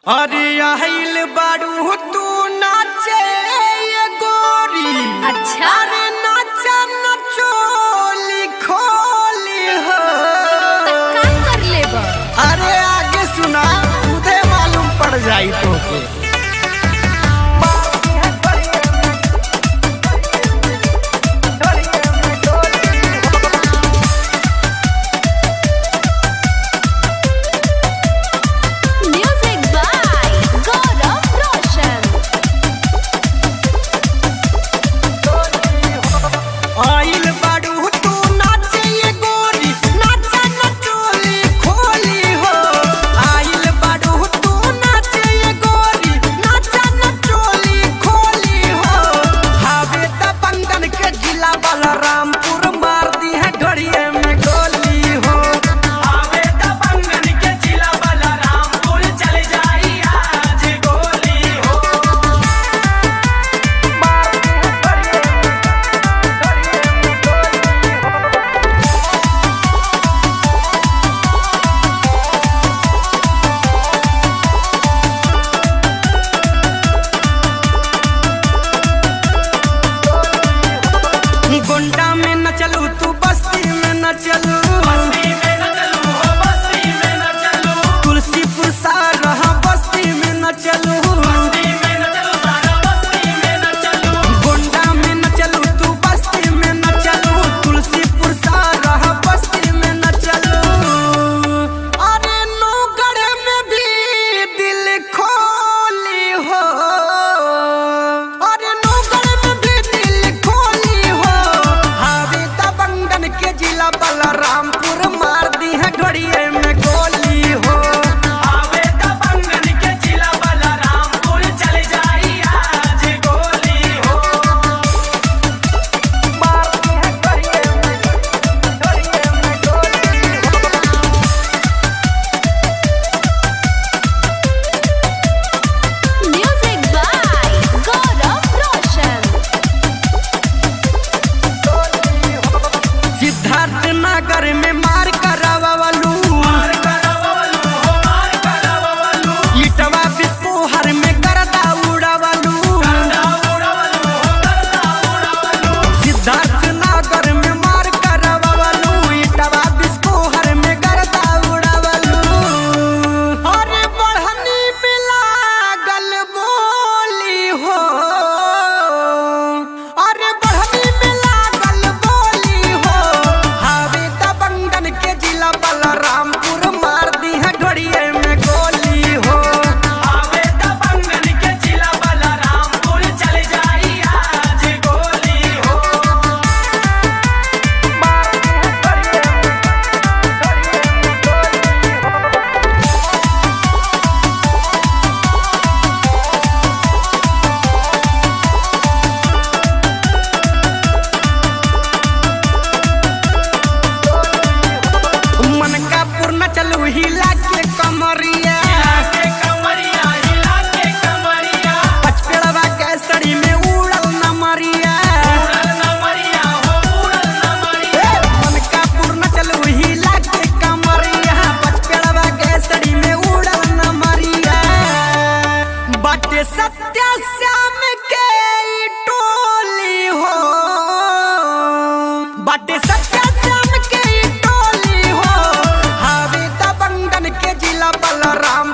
अरे आइल बारू तू नाचे ये गोरी। अच्छा अरे नाचा नचोली खोली हो का कर लेबा। अरे आगे सुना खुदे मालूम पड़ जाई तो के। म्यूजिक बाय गौरव रोशन। आइल बारू तू नाचे ये गोरी, नाचा नचोली खोली हो। आइल बारू तू नाचे ये गोरी, नाचा नचोली खोली हो। हावे त बंधन के जिला बलरामपुर मार दी है ढोड़िए में गोली हो। हावे त बंधन के जिला बलरामपुर चल जाई आज गोली हो। मार दी है ढोड़िए में गोंडा में न चलू तू बस्ती में न चलू। तुलसीपुर सारा बस्ती में न चलू। गोंडा में न चलू तू बस्ती में न चलू। तुलसीपुर सारा बस्ती में न चलू। अरे नौगढ़ में भी दिल खोली हो। अरे नौगढ़ में भी दिल खोली हो। हावे त बंधन के जिला बलरामपुर मार दी है ढोड़िए में गोली हो। हावे त बंधन के जिला बलरामपुर चल जाई आज गोली हो। मार दी है ढोड़िए में गोली हो। म्यूजिक बाय गौरव रोशन। सिद्धार्थ नगर में मार करावलू। इटवा बिस्पोहर में गर्दा उड़ावलू। सिद्धार्थ नगर में मार करावलू। इटवा बिस्पोहर में गर्दा उड़ावलू। अरे बढ़नी मिला गल बोली हो। अरे बढ़नी मिला गल बोली हो। हावे त बंधन के जिला बलरामपुर मार दी है ढोड़िए में गोली हो। हावे त बंधन के जिला बलरामपुर चल जाई आज गोली हो। मार दी है ढोड़िए में गोली हो। मनकापुर न चलू हिला के कमरिया। पचपेड़वा के सड़ी में उड़ल नमरिया। मनकापुर न चलू हिला के कमरिया। पचपेड़वा के सड़ी में उड़ल नमरिया। बाटे सत्या श्याम के ई टोली हो। बाटे सत्या श्याम के ई टोली हो। हावे त बंधन के जिला बलराम